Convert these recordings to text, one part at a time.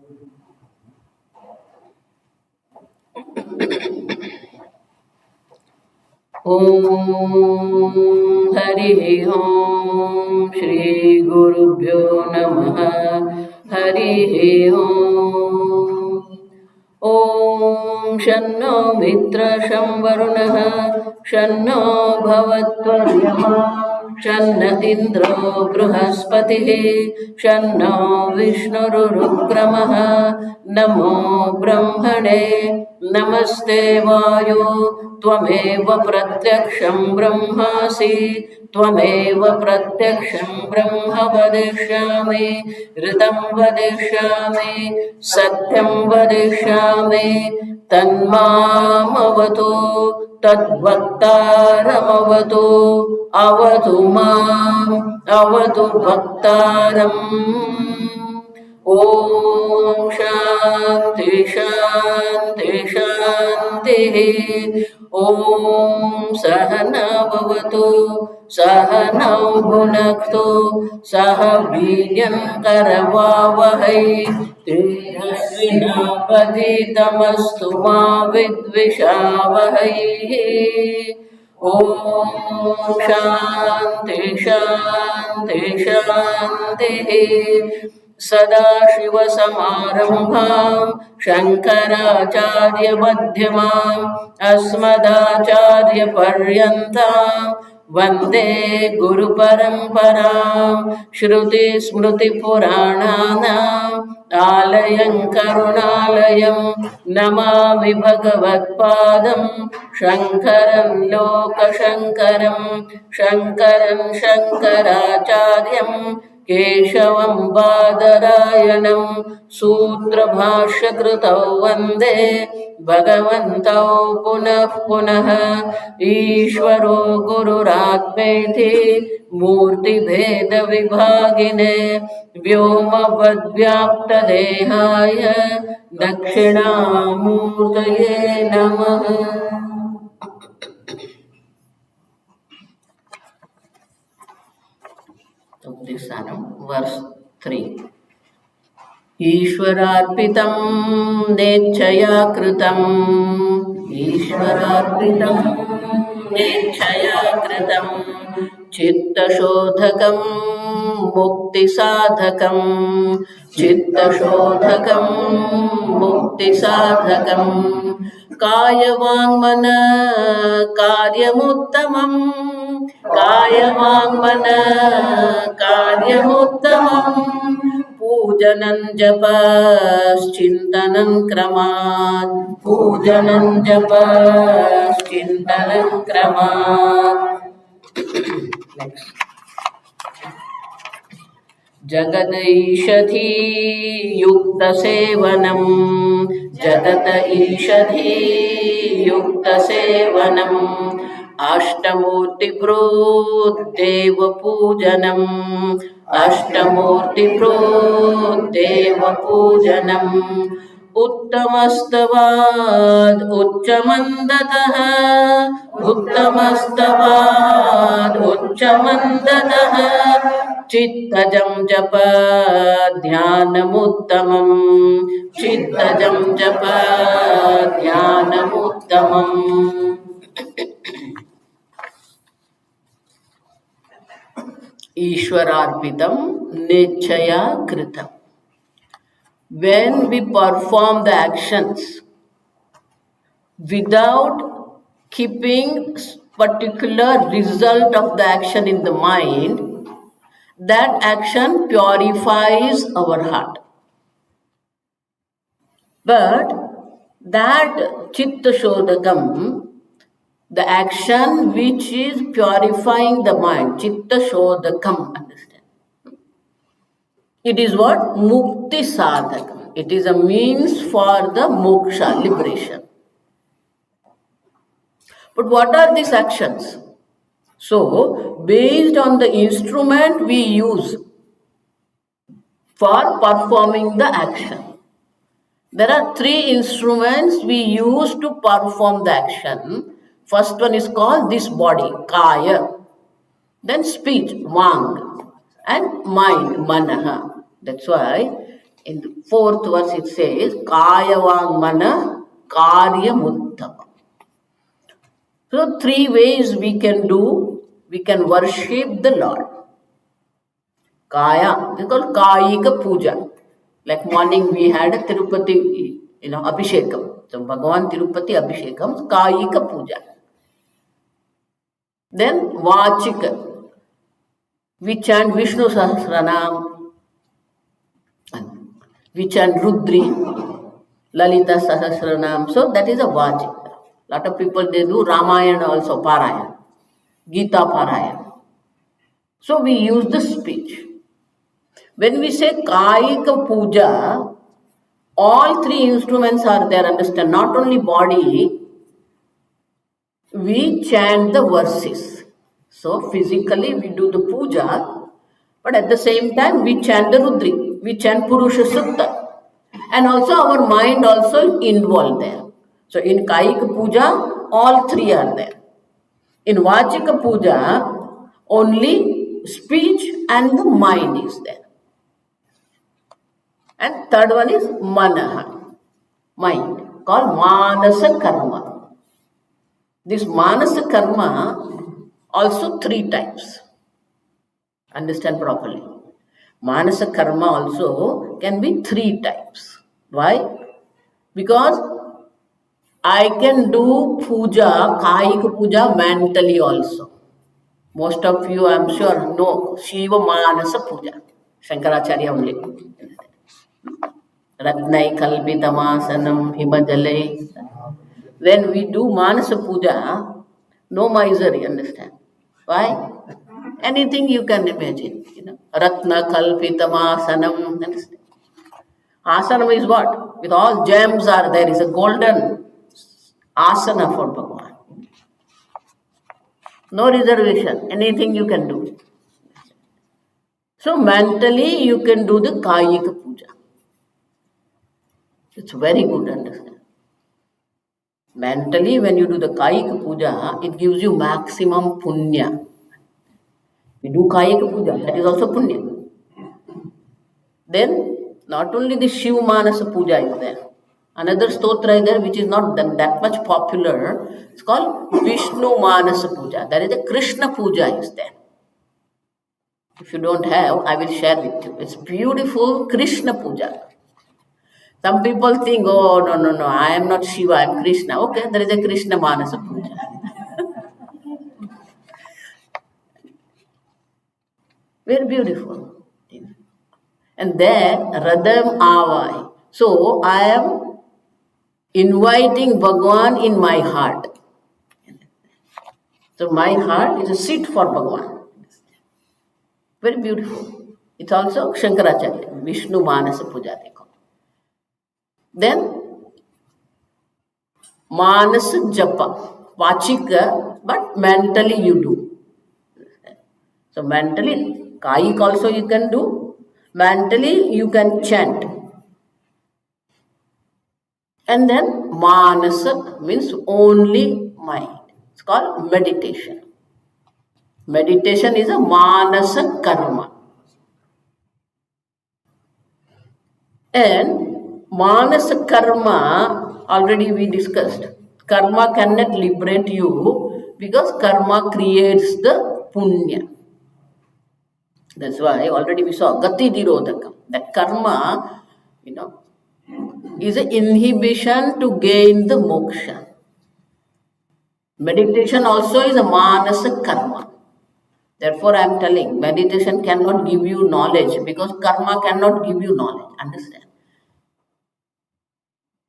ॐ हरिः ॐ श्री गुरुभ्यो नमः हरिः ॐ शन्नो मित्रशं वरुणः शन्नो भवत्वर्यमा शन्न इन्द्रो बृहस्पतिः शन्नो विष्णुरुक्रमः नमो ब्रह्मणे नमस्ते वायो त्वमेव प्रत्यक्षं ब्रह्मासि त्वमेव प्रत्यक्षं ब्रह्म वदिष्यामि ऋतं वदिष्यामि सत्यं वदिष्यामि तन्मामवतु तद्भक्तारमवतु अवतु माम् अवतु भक्तारम् ॐ शान्ति शान्ति शान्तिः ॐ सहना भवतु सहनौ भुनक्तु सह वीर्यं करवावहै तेजस्विनापतितमस्तु मा विद्विषावहै ॐ शान्ति शान्ति शान्तिः सदाशिवसमारम्भां शङ्कराचार्यमध्यमाम् अस्मदाचार्यपर्यन्तां वन्दे गुरुपरम्परां श्रुतिस्मृतिपुराणानाम् आलयं करुणालयं नमामि भगवत्पादं शङ्करं लोकशङ्करं शङ्करं शङ्कराचार्यं केशवं बादरायणं सूत्रभाष्यकृतौ वन्दे भगवन्तौ पुनः पुनः ईश्वरो गुरुरात्मेति मूर्तिभेदविभागिने व्योमवद्व्याप्तदेहाय दक्षिणामूर्तये नमः। Upadesha-saram, verse 3. ईश्वरार्पितं नेच्छया कृतं ईश्वरार्पितं नेच्छया कृतं चित्तशोधकं मुक्तिसाधकं चित्तशोधकं मुक्तिसाधकं कायवाङ्मन कार्यमुत्तमं कायवाङ्मन कार्यमुत्तमं पूजनं जपश्चिन्तनं क्रमात् पूजनं जपश्चिन्तनं क्रमात् जगदैषधी युक्तसेवनं जगत ईषधी युक्तसेवनम् अष्टमूर्तिभृद्देवपूजनम् अष्टमूर्तिभृद्देवपूजनम् उत्तमस्तवाद् उच्चमन्दतः उत्तमस्तवाद् उच्चमन्दतः चित्तजं जप ध्यानमुत्तमम् चित्तजं जप ध्यानमुत्तमम् ईश्वरार्पितं नेच्छया कृतं. When we perform the actions without keeping particular result of the action in the mind, that action purifies our heart. But that chitta shodhakam, the action which is purifying the mind, chitta shodhakam, understand? It is what? Mukti sadhakam. It is a means for the moksha, liberation. But what are these actions? So, based on the instrument we use for performing the action, there are 3 instruments we use to perform the action. First one is called this body, kaya. Then speech, vang. And mind, manaha. That's why In the fourth verse it says, Kayavang Mana Karya Muttama. So three ways we can do, we can worship the Lord. Kaya, it's called Kayika Puja. Like morning we had a Tirupati, Abhishekam. So Bhagavan Tirupati Abhishekam, Kayika Puja. Then Vachika. We chant Vishnu Sahasranam. We chant Rudri, Lalita Sahasranam. So that is a Vachika. Lot of people they do Ramayana also, Parayana, Gita Parayana. So we use the speech. When we say Kayika Puja, all three instruments are there, understand? Not only body, we chant the verses. So physically we do the puja, but at the same time we chant the Rudri, we chant Purusha Sutta. And also our mind also involved there. So in Kayika Puja, all three are there. In Vachika Puja, only speech and the mind is there. And third one is Manaha, mind, called Manasa Karma. This Manasa Karma also three types. Understand properly. Manasa Karma also can be three types. Why? Because I can do puja, Kayika Puja mentally also. Most of you, I am sure, know Shiva Manasa Puja. Shankaracharya only. Ratnai Kalpitamasanam Himajale. When we do Manasa Puja, no misery, understand? Why? Anything you can imagine. Ratna Kalpitamasanam. Understand? Asanam is what? With all gems are there is a golden asana for Bhagavan. No reservation. Anything you can do. So mentally you can do the Kayika Puja. It's very good, understand. Mentally, when you do the Kayika Puja, it gives you maximum punya. We do Kayika Puja, that is also punya. Then, not only the Shiv Manasa Puja is there. Another stotra is there which is not that much popular. It's called Vishnu Manasa Puja. There is a Krishna Puja is there. If you don't have, I will share with you. It's beautiful Krishna Puja. Some people think, oh, no, I am not Shiva, I am Krishna. Okay, there is a Krishna Manasa Puja. Very beautiful. And there, Radam Avai. So, I am inviting Bhagavan in my heart. So, my heart is a seat for Bhagavan. Very beautiful. It's also Shankaracharya, Vishnu Manasa Puja. Then, Manasa Japa, Vachika, but mentally you do. So, mentally, Kayik also you can do. Mentally, you can chant. And then, Manasa means only mind. It's called meditation. Meditation is a Manasa Karma. And Manasa Karma, already we discussed. Karma cannot liberate you because karma creates the punya. That's why already we saw Gati Dirodhakam. That karma, is an inhibition to gain the moksha. Meditation also is a Manasa Karma. Therefore, I am telling, meditation cannot give you knowledge because karma cannot give you knowledge. Understand?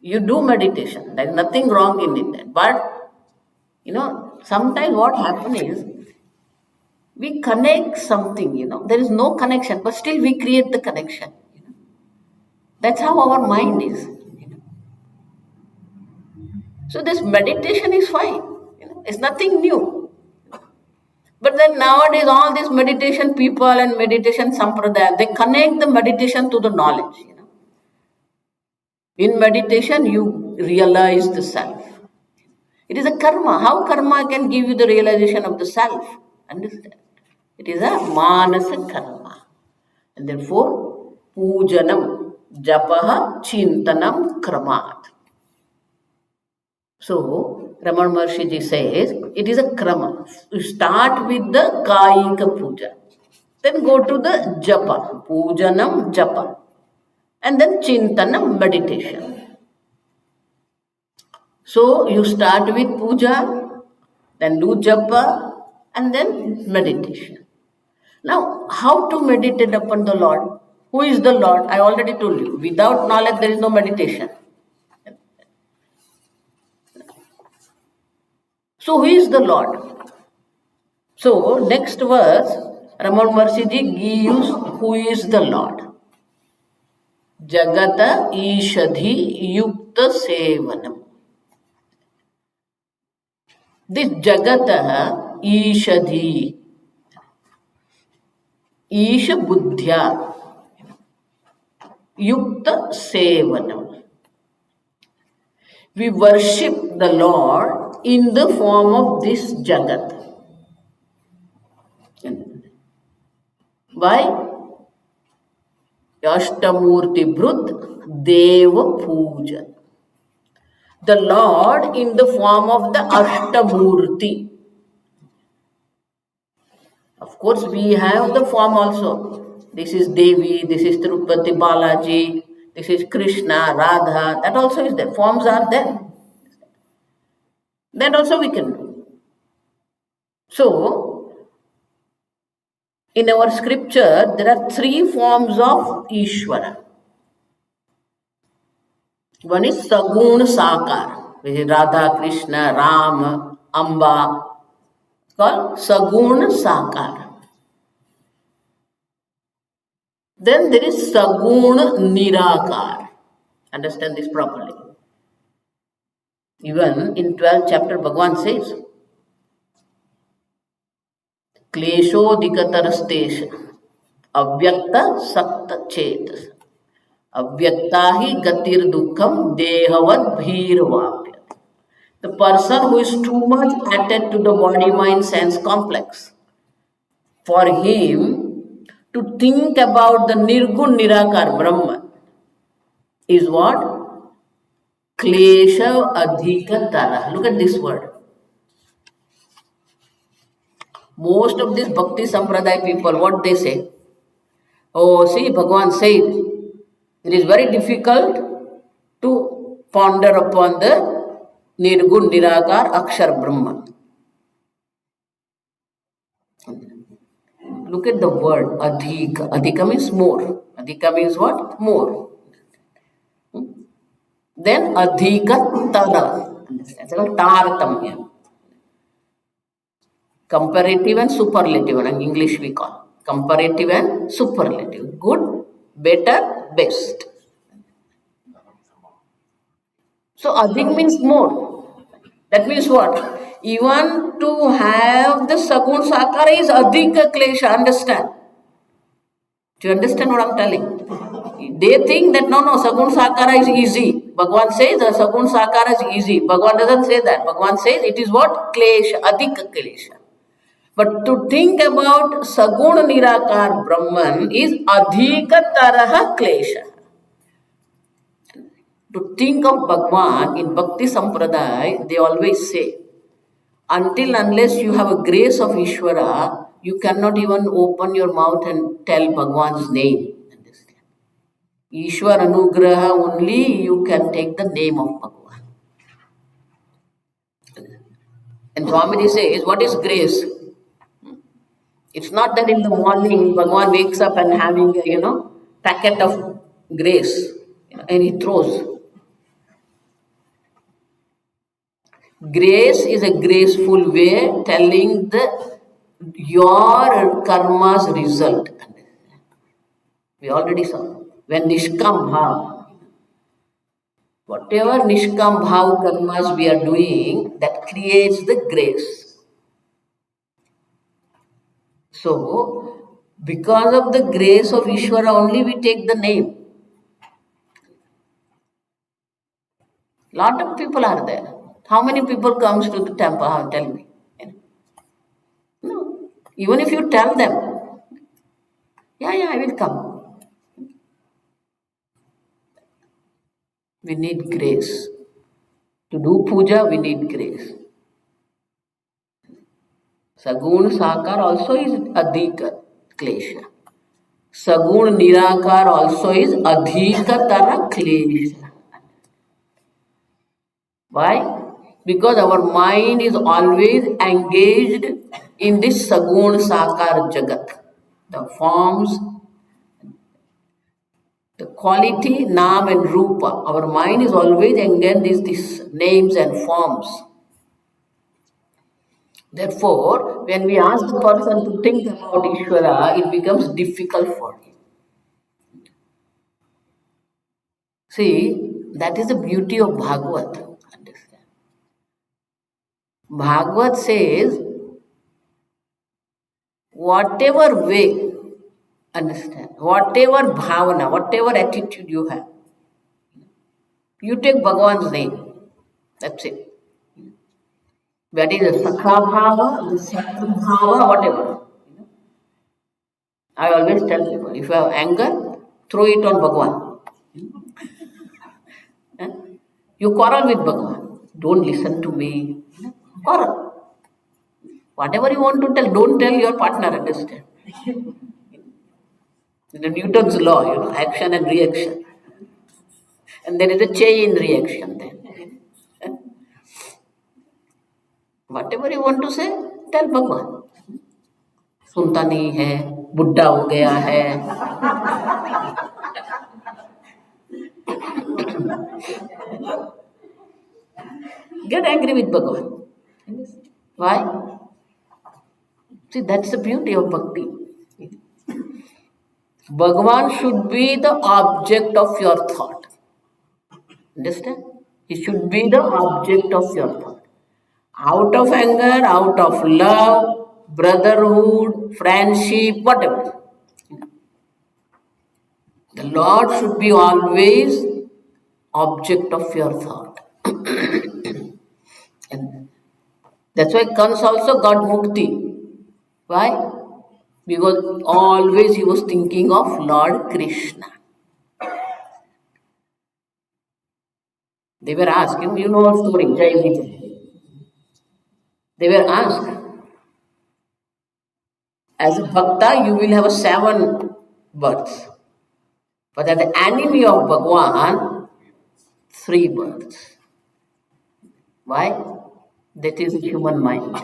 You do meditation. There is nothing wrong in it. But, sometimes what happens is, we connect something, there is no connection, but still we create the connection. That's how our mind is. So this meditation is fine. It's nothing new. But then nowadays, all these meditation people and meditation sampradaya, they connect the meditation to the knowledge. In meditation, you realize the self. It is a karma. How karma can give you the realization of the self? Understand? It is a manasa karma. And therefore, pujanam, Japaha Chintanam Kramat. So, Ramana Maharshi ji says it is a krama. You start with the Kayika Puja, then go to the Japa, Pujanam Japa, and then Chintanam meditation. So, you start with Puja, then do Japa, and then meditation. Now, how to meditate upon the Lord? Who is the Lord? I already told you. Without knowledge, there is no meditation. So, who is the Lord? So, next verse, Ramana Maharshi ji gives who is the Lord. Jagata Ishadhi Yukta Sevanam. This Jagata Ishadhi, Isha Buddhya, Yukta Sevanam. We worship the Lord in the form of this Jagat. Why? Ashtamurti Brud Deva Puja. The Lord in the form of the Ashtamurti. Of course, we have the form also. This is Devi, this is Tirupati Balaji, this is Krishna, Radha. That also is there. Forms are there. That also we can do. So, in our scripture, there are three forms of Ishvara. One is Sagun Sakar, which is Radha, Krishna, Ram, Amba, called Sagun Sakar. Then there is Sagun Nirakar. Understand this properly. Even in 12th chapter, Bhagavan says, Kleshodikatarastesha, Avyakta Sakta Chetas, Avyakta hi Gatir Dukham Dehavad Bhirvapya. The person who is too much attached to the body mind sense complex, for him to think about the Nirgun Nirakar Brahman is what? Klesha Adhikatara. Look at this word. Most of these Bhakti Sampradaya people, what they say? Oh, see, Bhagavan said, it is very difficult to ponder upon the Nirgun Nirakar Akshar Brahman. Look at the word Adhika. Adhika means more. Adhika means what? More. Then Adhika Tara. That's called Tartamya. Comparative and superlative. In English we call. Comparative and superlative. Good, better, best. So Adhik means more. That means what? Even to have the Sagun Sakara is Adhika Klesha. Understand? Do you understand what I'm telling? They think that no, Sagun Sakara is easy. Bhagavan says Sagun Sakara is easy. Bhagavan doesn't say that. Bhagavan says it is what? Klesha, Adhika Klesha. But to think about Sagun Nirakar Brahman is Adhika Taraha Klesha. To think of Bhagavan in Bhakti Sampradaya, they always say, until unless you have a grace of Ishvara, you cannot even open your mouth and tell Bhagavan's name. Ishwar Anugraha only you can take the name of Bhagavan. And Swamiji says, what is grace? It's not that in the morning Bhagavan wakes up and having a, packet of grace, and he throws. Grace is a graceful way telling your karma's result. We already saw. When Nishkam Bhav, whatever Nishkam Bhav karmas we are doing, that creates the grace. So, because of the grace of Ishvara only we take the name. Lot of people are there. How many people comes to the temple? Tell me. No. Even if you tell them, yeah, I will come. We need grace. To do puja, we need grace. Sagun Sakar also is Adhika Klesha. Sagun Nirakar also is Adhika Tara Klesha. Why? Because our mind is always engaged in this Sagun Sakar Jagat. The forms, the quality, Nam and Rupa. Our mind is always engaged in these names and forms. Therefore, when we ask the person to think about Ishvara, it becomes difficult for him. See, that is the beauty of Bhagavad. Understand? Bhagavad says, whatever way, understand, whatever bhavana, whatever attitude you have, you take Bhagavan's name. That's it. That is a Sakha Bhava, the Sakha Bhava, whatever. I always tell people, if you have anger, throw it on Bhagavan. Eh? You quarrel with Bhagavan. Don't listen to me. Quarrel. Whatever you want to tell, don't tell your partner, understand? The Newton's law, action and reaction. And there is a chain reaction then. Eh? Whatever you want to say, tell Bhagavan. सुनता नहीं है, बुढ़ा हो गया है. Get angry with Bhagavan. Why? See, that's the beauty of bhakti. Bhagavan should be the object of your thought. Understand? He should be the object of your thought. Out of anger, out of love, brotherhood, friendship, whatever. The Lord should be always object of your thought. And that's why Kans also got mukti. Why? Because always he was thinking of Lord Krishna. They were asked, you know our story, Jai Vijay. They were asked, as a bhakta, you will have 7 births. But as the enemy of Bhagwan, 3 births. Why? That is human mind.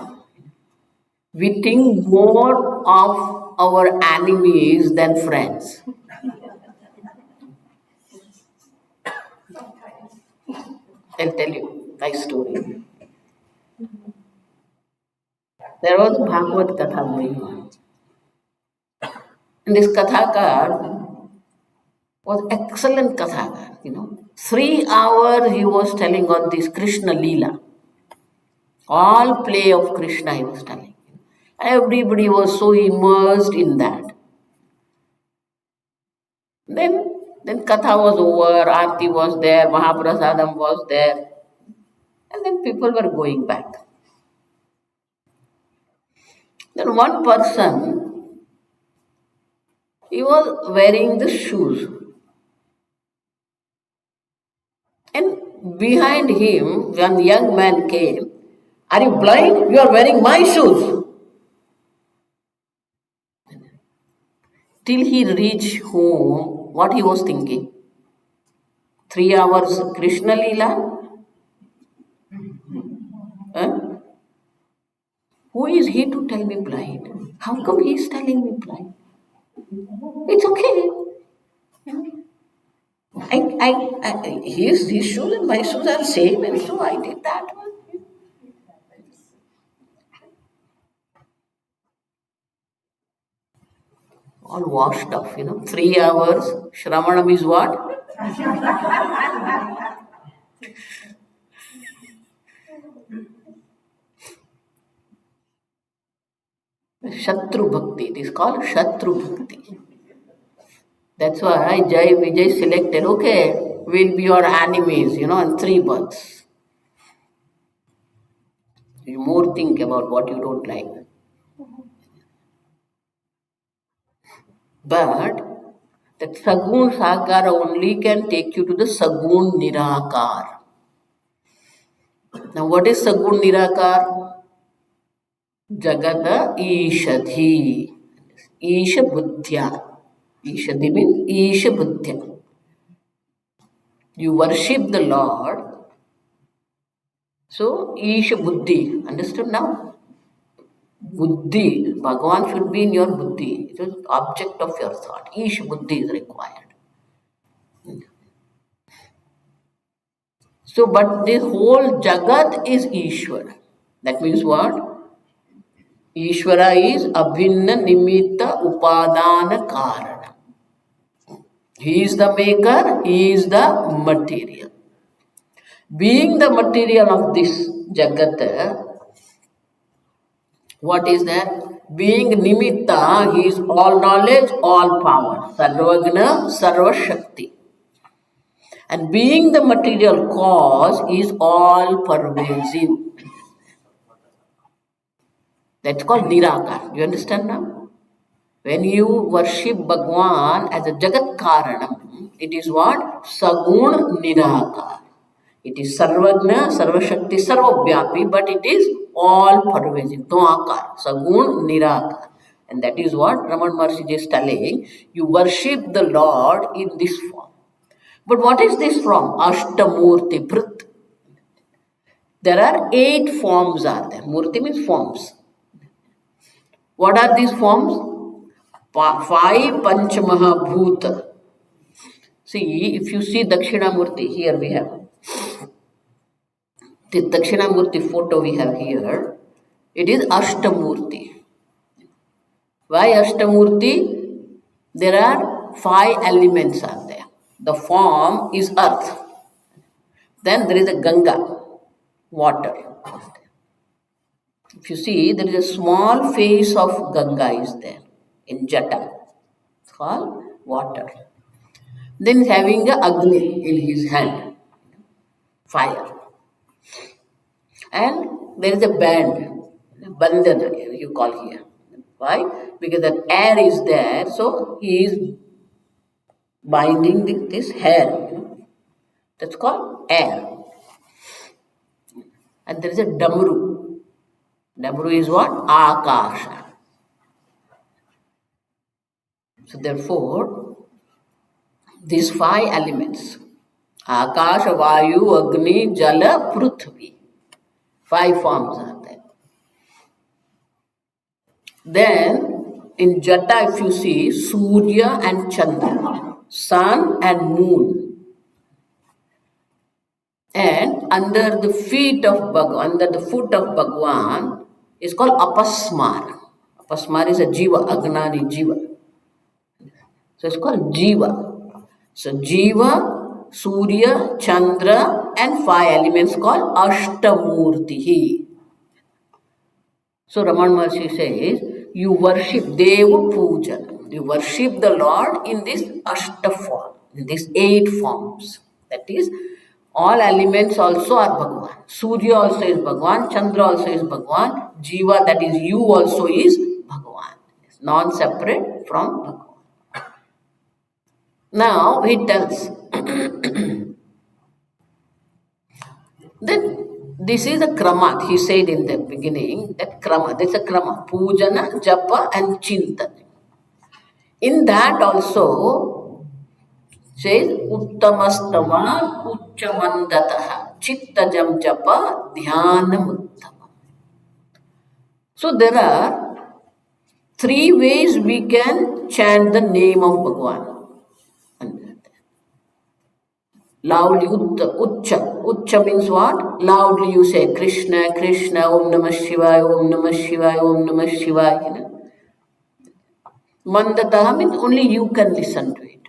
We think more of our enemies than friends. I'll tell you my story. There was a Bhagavad Katha going on. And this Kathakar was excellent Kathakar, 3 hours he was telling on this Krishna Leela. All play of Krishna he was telling. Everybody was so immersed in that. Then Katha was over, Aarti was there, Mahaprasadam was there. And then people were going back. Then one person, he was wearing the shoes. And behind him, one young man came, "Are you blind? You are wearing my shoes." Till he reached home, what he was thinking? 3 hours Krishna Leela? Huh? Who is he to tell me blind? How come he is telling me blind? It's okay. His shoes and my shoes are same, and so I did that one. All washed off, 3 hours. Shravanam is what? Shatru Bhakti. It is called Shatru Bhakti. That's why Jai Vijay selected, okay, we'll be your enemies, in 3 births. You more think about what you don't like. But That Sagun Sakara only can take you to the Sagun Nirakar. Now, what is Sagun Nirakar? Jagata Ishadhi. Isha Buddhya. Ishadhi means Isha Buddhya. You worship the Lord. So, Isha Buddhi. Understood now? Buddhi. Bhagavan should be in your Buddhi. It is object of your thought. Isha Buddhi is required. So, but this whole Jagat is Ishwar. That means what? Ishvara is Abhinna Nimitta Upadana Karana. He is the maker, he is the material. Being the material of this Jagat, what is that? Being Nimitta, he is all knowledge, all power. Sarvagna, Sarva Shakti. And being the material cause is all pervasive. That's called Nirakar. You understand now? When you worship Bhagwan as a Jagat Karanam, it is what? Sagun Nirakar. It is Sarvagna, Sarvashakti, Sarvabhyapi, but it is all pervasive. Akar, Sagun Nirakar. And that is what Ramana Maharshi is telling. You worship the Lord in this form. But what is this form? Ashtamurti Brit. There are 8 forms are there. Murti means forms. What are these forms? 5 Panchamaha Bhuta. See, if you see Dakshinamurti, here we have. The Dakshinamurti photo we have here. It is Ashtamurti. Why Ashtamurti? There are 5 elements are there. The form is earth. Then there is a Ganga, water. If you see, there is a small face of Ganga is there in Jata. It's called water. Then he's having a Agni in his hand, fire. And there is a band, Bandhana you call here. Why? Because that air is there, so he is binding this hair. That's called air. And there is a Damru. Damru is what? Akasha. So therefore, these 5 elements, Akasha, Vayu, Agni, Jala, Prithvi. 5 forms are there. Then, in Jata, if you see, Surya and Chandra, Sun and Moon. And under the feet of Bhagavan, under the foot of Bhagavan, is called Apasmara. Apasmara is a Jiva, Agnani Jiva. So it's called Jiva. So Jiva, Surya, Chandra, and 5 elements called Ashtamurti. So Ramana Maharshi says, you worship Deva Puja. You worship the Lord in this Ashta form, in these 8 forms. That is, all elements also are Bhagavan. Surya also is Bhagavan, Chandra also is Bhagavan, Jiva, that is you, also is Bhagavan. It's non-separate from Bhagavan. Now he tells, then this is a krama. He said in the beginning that krama, there's a krama, pujana, japa and chintana. In that also says uttamastama uchamandataha chittajam japa dhyanam. So there are 3 ways we can chant the name of Bhagavan. Loudly, Ucha. Ucha means what? Loudly you say Krishna, Krishna, Om Namah Shivaya, Om Namah Shivaya, Om Namah Shivaya. Mandataha means only you can listen to it.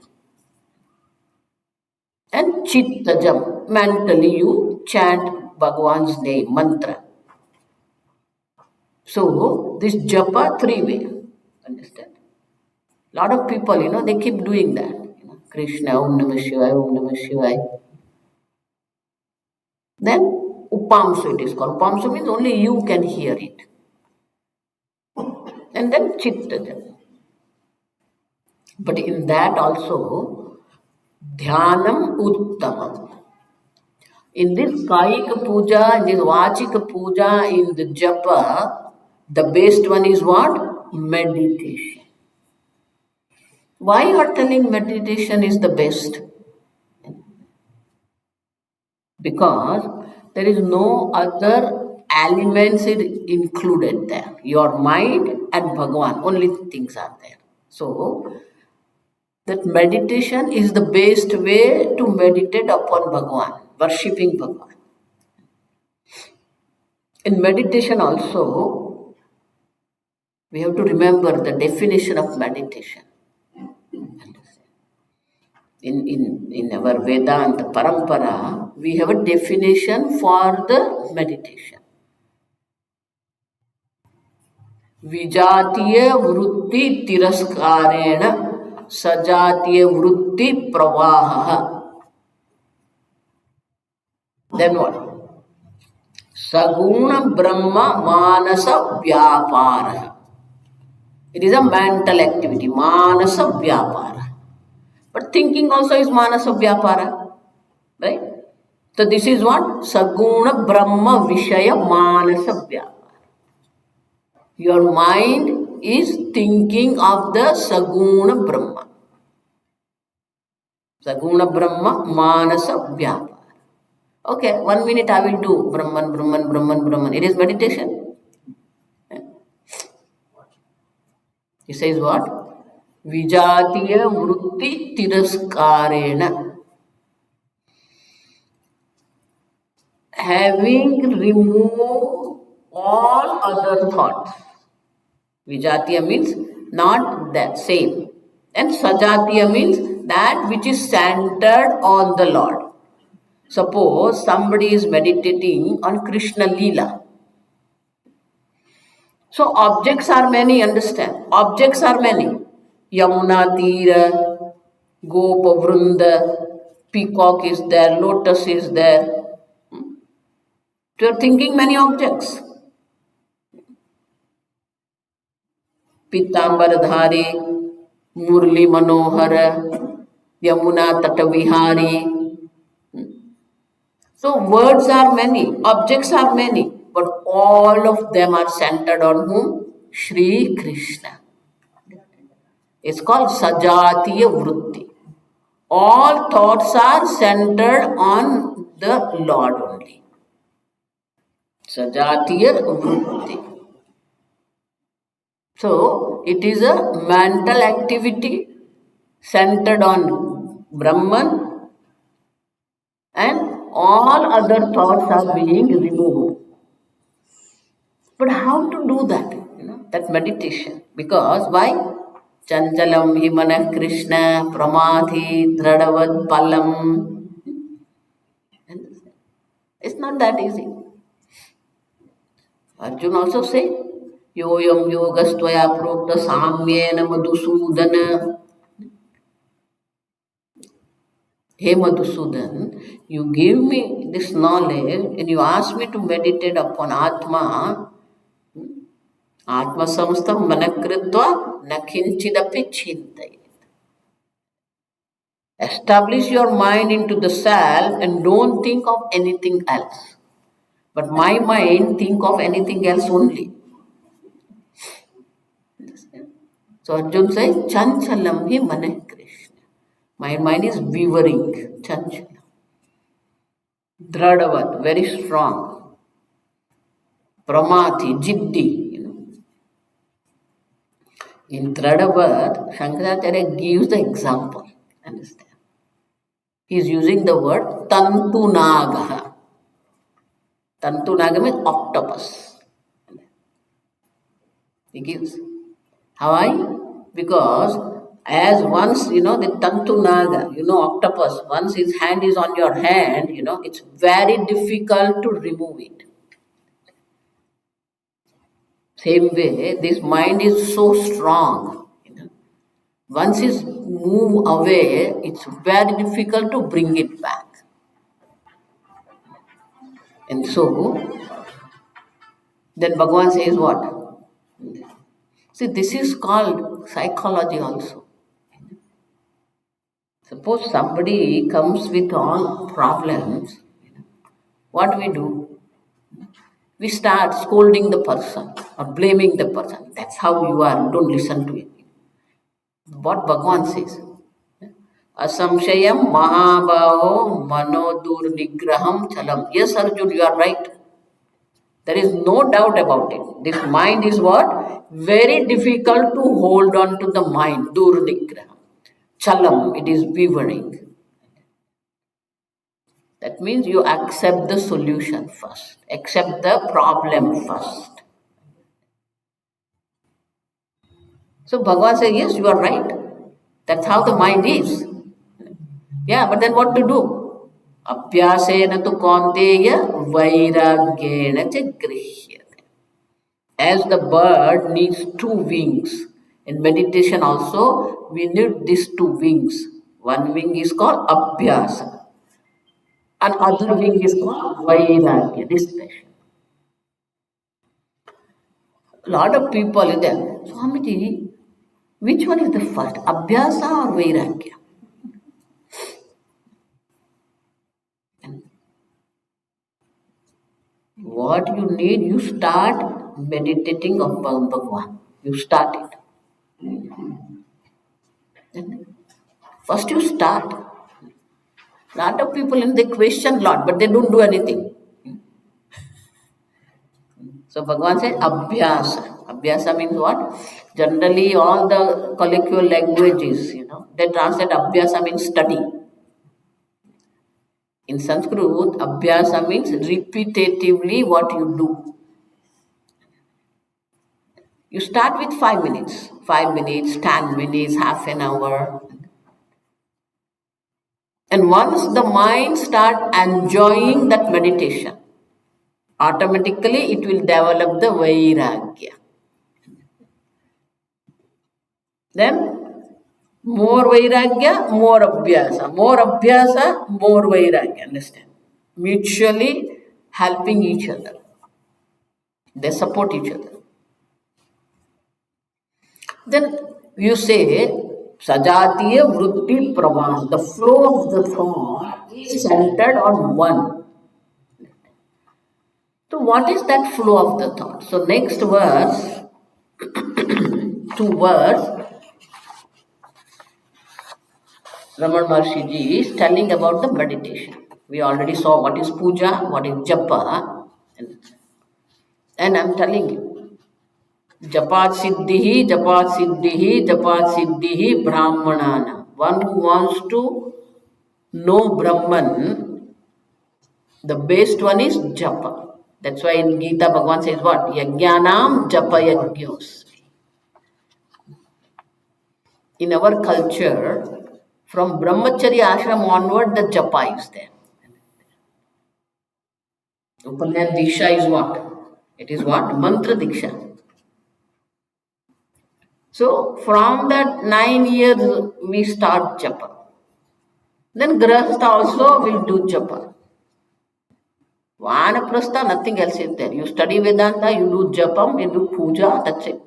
And Chittajam, mentally you chant Bhagavan's name, mantra. So, this japa 3 way. Understand? Lot of people, they keep doing that. Krishna, Om Namah Shivaya, Om Namah Shivaya. Then Upamsu it is called. Upamsu means only you can hear it. And then Chittajam. But in that also, dhyanam uttamam. In this Kayika puja, in this Vachika puja, in the japa, the best one is what? Meditation. Why you are telling meditation is the best? Because there is no other elements included there. Your mind and Bhagavan, only things are there. So that meditation is the best way to meditate upon Bhagavan, worshipping Bhagavan. In meditation also, we have to remember the definition of meditation. In our Vedanta Parampara, we have a definition for the meditation. Vijatiya vrutti tiraskarena sajatiya vrutti pravaha. Then what? Saguna Brahma Manasa Vyapara. It is a mental activity, Manasa Vyapara. But thinking also is Manasa Vyapara. Right? So this is what? Saguna Brahma Vishaya Manasa Vyapara. Your mind is thinking of the Saguna Brahma. Saguna Brahma Manasa Vyapara. Okay, 1 minute I will do Brahman, Brahman, Brahman, Brahman. It is meditation. He says what? Vijatiya vrutti tiraskarena. Having removed all other thoughts. Vijatiya means not that same. And Sajatiya means that which is centered on the Lord. Suppose somebody is meditating on Krishna Leela. So objects are many, understand? Objects are many. Yamuna Tira, Gopa Vrunda, peacock is there, lotus is there. You are thinking many objects. Pitambaradhari, Murli Manohara, Yamuna Tatavihari. So words are many, objects are many, but all of them are centered on whom? Shri Krishna. It's called Sajatiya Vritti. All thoughts are centered on the Lord only. Sajatiya Vritti. So it is a mental activity centered on Brahman, and all other thoughts are being removed. But how to do that? That meditation. Because why? Chanchalam himana Krishna pramadhi dradavad palam. It's not that easy. Arjuna also say, yoyam yogastvaya prokta samyena madhusudana. Hey Madhusudan, you give me this knowledge and you ask me to meditate upon Atma. Atma samstam manakritva nakinchidapi chintayet. Establish your mind into the self and don't think of anything else. But my mind think of anything else only. So Arjuna says, Chanchalam hi manah Krishna. My mind is wavering, Chanchalam. Dradavat, very strong. Pramati, Jiddi. In Dradavat, Shankaracharya gives the example. Understand? He is using the word Tantunagaha. Tantunaga means octopus. He gives. Why? Because as once, the Tantunaga, octopus, once his hand is on your hand, it's very difficult to remove it. Same way, this mind is so strong. Once it's moved away, it's very difficult to bring it back. And so, then Bhagavan says what? See, this is called psychology also. Suppose somebody comes with all problems, what we do? We start scolding the person or blaming the person. That's how you are. Don't listen to it. What Bhagavan says. Asamshayam Mahabaho Manodur Nigraham Chalam. Yes, Arjun, you are right. There is no doubt about it. This mind is what? Very difficult to hold on to the mind. Dur Nigraham. Chalam, it is bewering. That means you accept the solution first, accept the problem first. So Bhagavan says, yes, you are right. That's how the mind is. Yeah, but then what to do? Abhyasena tu kaunteya vairagyena cha grihyate. As the bird needs two wings, in meditation also we need these two wings. One wing is called abhyasa, and other wing is called vairagya, dispassion. A lot of people are there. Swamiji, which one is the first, abhyasa or vairagya? What you need, you start meditating on Bhagavan. You start it. First you start. Lot of people in they question lot, but they don't do anything. So Bhagavan said abhyasa. Abhyasa means what? Generally all the colloquial languages, they translate abhyasa means study. In Sanskrit, abhyasa means repetitively what you do. You start with 5 minutes, 5 minutes, 10 minutes, half an hour. And once the mind start enjoying that meditation, automatically it will develop the vairagya. Then more vairagya, more abhyasa. More abhyasa, more vairagya. Understand? Mutually helping each other. They support each other. Then you say Sajatiya Vritti Pravan. The flow of the thought is centered on one. So what is that flow of the thought? So next verse, two verse, Ramana Maharshi ji is telling about the meditation. We already saw what is puja, what is japa, and I'm telling you, japat siddhihi, japat siddhihi, japat siddhihi brahmanana. One who wants to know Brahman, the best one is japa. That's why in Gita Bhagavan says what? Yajnanam japa yajños. In our culture, from Brahmacharya ashram onward, the japa is there. Upanyan Diksha is what? It is what? Mantra Diksha. So from that 9 years we start japa. Then Grahastha also will do japa. Vanaprastha, nothing else is there. You study Vedanta, you do japam, you do puja, that's it.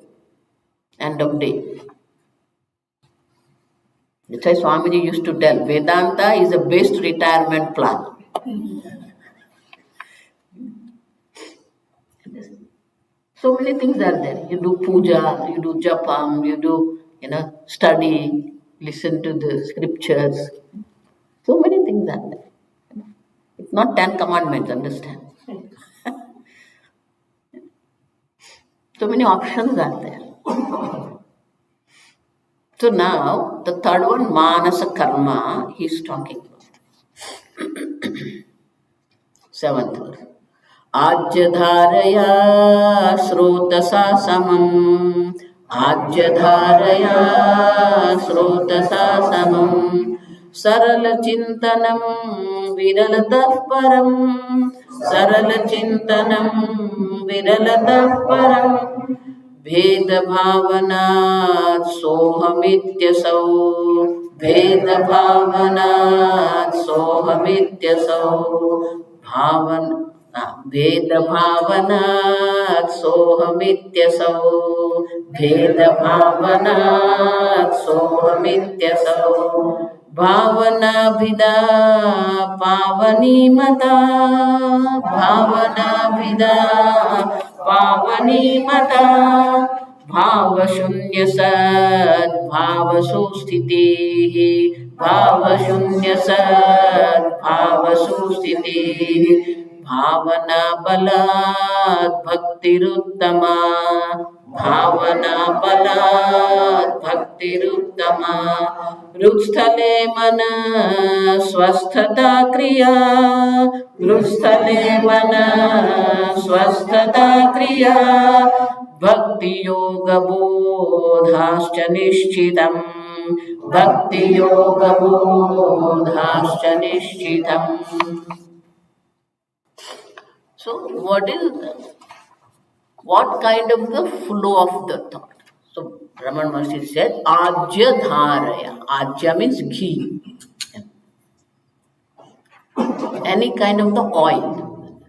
End of day. That's why Swamiji used to tell, Vedanta is the best retirement plan. So many things are there. You do puja, you do japam, you do, study, listen to the scriptures. So many things are there. It's not 10 commandments, understand? So many options are there. So now, the third one, Manasa Karma, he's talking about. Seventh verse. Ajyadharaya srotasa samam. Ajyadharaya srotasa samam. Sarala chintanam viralatah param. Sarala chintanam viralatah param. भेद भावनात् सोहमित्यसौ भेद भावनात् सोहमित्यसौ भेद भावनात् सोहमित्यसौ भेद भावनात् सोहमित्यसौ भावनाभिदा पावनी मता भावनाभिदा पावनी मता भावशून्य सद्भावसुस्थितिः भावशून्य सद्भावसुस्थितिः भावना बलात् भक्तिरुत्तमा भावना बलात् भक्तिरुत्तमा हृत्स्थले मन स्वस्थता क्रिया हृत्स्थले मन स्वस्थता क्रिया भक्ति योग बोधाश्च निश्चितम् भक्ति योग बोधाश्च निश्चितम्. So what kind of the flow of the thought? So Ramana Maharshi said, Ajya Dharaya. Ajya means ghee. Any kind of the oil.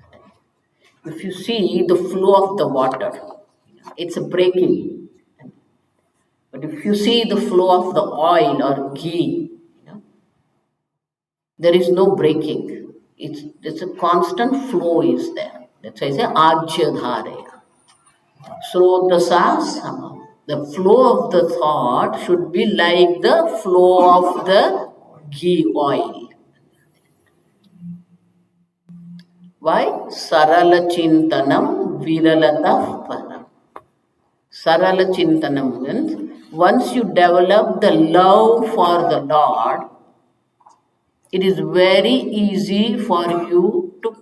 If you see the flow of the water, it's a breaking. But if you see the flow of the oil or ghee, there is no breaking. It's a constant flow is there. That's why I say Ajya Dharaya. Srodasa Sama. The flow of the thought should be like the flow of the ghee oil. Why? Sarala Chintanam Viralatah Param. Sarala Chintanam means once you develop the love for the Lord, it is very easy for you to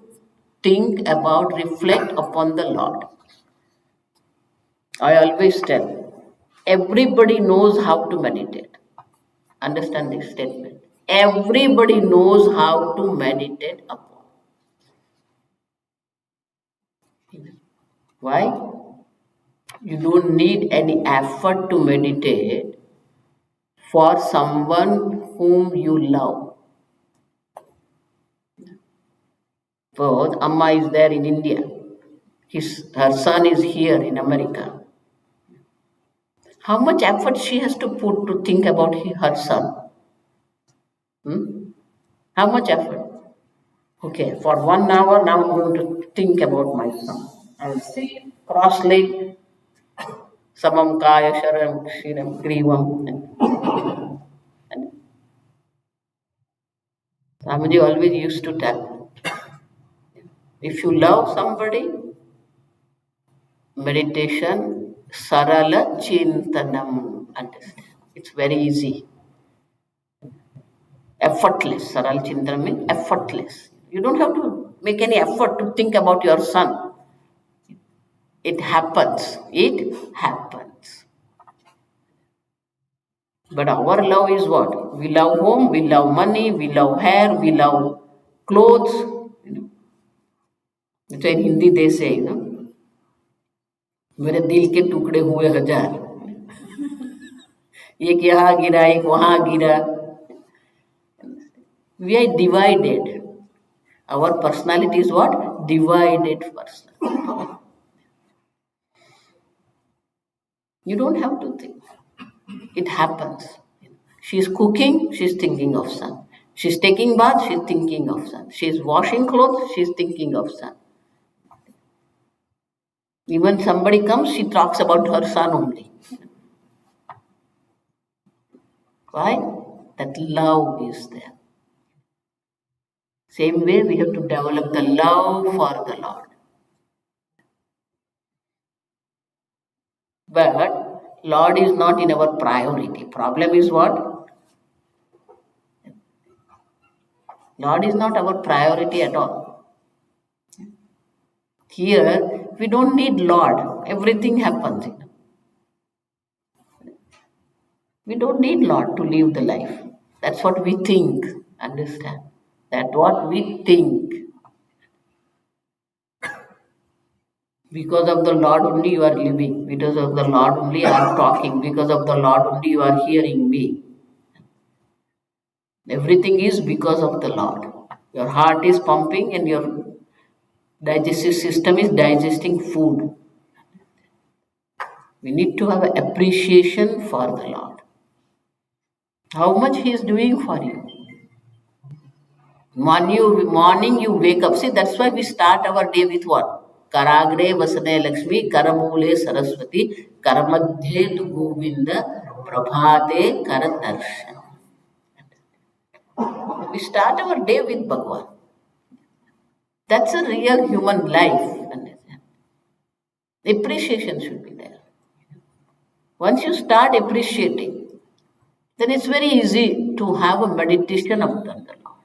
think about, reflect upon the Lord. I always tell, everybody knows how to meditate. Understand this statement. Everybody knows how to meditate upon. Why? You don't need any effort to meditate for someone whom you love. Suppose Amma is there in India. Her son is here in America. How much effort she has to put to think about her son? How much effort? Okay, for 1 hour now I'm going to think about my son. I will sit cross-legged, samam kaya sharam shiram grivam. And Ramaji always used to tell, if you love somebody, meditation, sarala chintanam, understand. It's very easy. Effortless. Sarala chintanam means effortless. You don't have to make any effort to think about your son. It happens. It happens. But our love is what? We love home, we love money, we love hair, we love clothes. That's why in Hindi they say, मेरे दिल के टुकड़े हुए 1000. एक यहाँ गिरा, एक वहाँ गिरा. We are divided. Our personality is what? Divided personality. You don't have to think. It happens. She's cooking, she's thinking of son. She's taking bath, she's thinking of son. She's washing clothes, she's thinking of son. Even somebody comes, she talks about her son only. Why? That love is there. Same way we have to develop the love for the Lord. But Lord is not in our priority. Problem is what? Lord is not our priority at all. Here, we don't need Lord. Everything happens. We don't need Lord to live the life. That's what we think. Understand? That's what we think. Because of the Lord only you are living. Because of the Lord only I am talking. Because of the Lord only you are hearing me. Everything is because of the Lord. Your heart is pumping and your digestive system is digesting food. We need to have appreciation for the Lord. How much he is doing for you. Morning you wake up. See, that's why we start our day with what? Karagre Vasane Lakshmi, Karamule Saraswati, Karamadhe tu Govinda, Prabhate Karadarshan. We start our day with Bhagwan. That's a real human life. Appreciation should be there. Once you start appreciating, then it's very easy to have a meditation upon the Lord.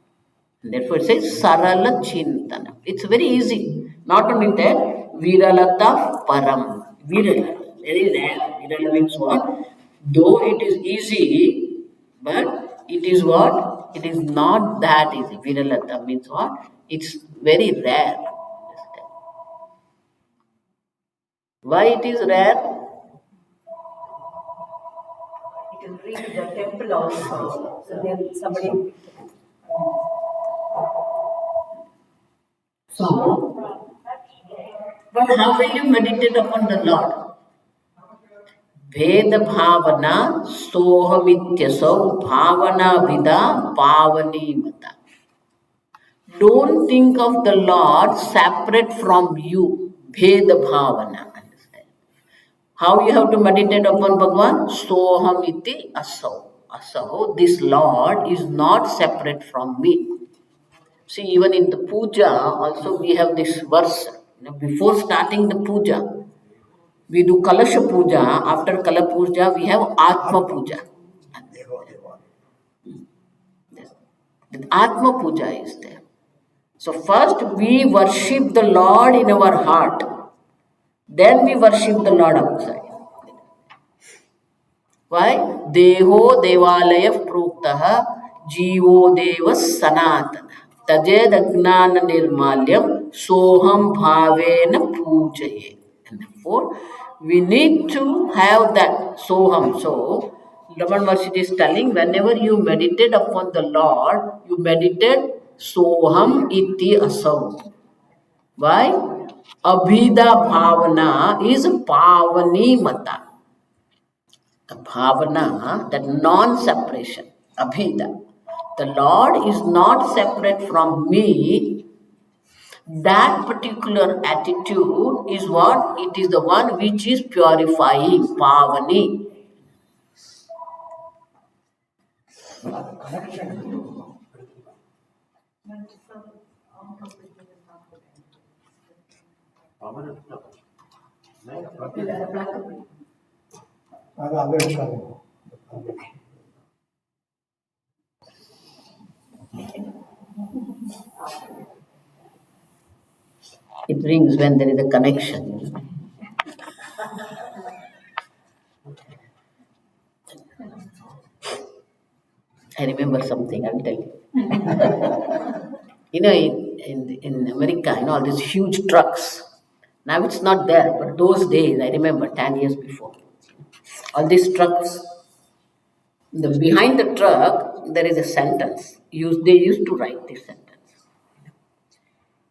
Therefore, it says Sarala Chintana. It's very easy. Not only that, Viralata Param. Virala. Very rare. Virala means what? Though it is easy, but it is what? It is not that easy. Viralata means what? It's very rare. Why it is rare? You can read the temple also. So then somebody. So, but how will you meditate upon the Lord? Veda bhavana sohamityasau bhavana vida pavani mata. Don't think of the Lord separate from you. Veda bhavana. How you have to meditate upon Bhagavan? Sohamiti asau. Asau, this Lord is not separate from me. See, even in the puja, also we have this verse. Before starting the puja, we do Kalasha puja. After Kala puja, we have Atma puja. The Atma puja is there. So first we worship the Lord in our heart. Then we worship the Lord outside. Why? Deho devalaya proktaha jivo deva sanatana. Tajed agnana nirmalyam soham bhavena pujaye. And therefore, we need to have that soham. So, Ramana Maharshi is telling, whenever you meditate upon the Lord, you meditate soham iti asau. Why? Abhida bhavana is pavani mata. The bhavana, that non-separation, abhida. The Lord is not separate from me. That particular attitude is what? It is the one which is purifying, pavani. It rings when there is a connection. I remember something, I will tell you. In America, all these huge trucks. Now it's not there, but those days, I remember 10 years before. All these trucks, behind the truck, there is a sentence. They used to write this sentence.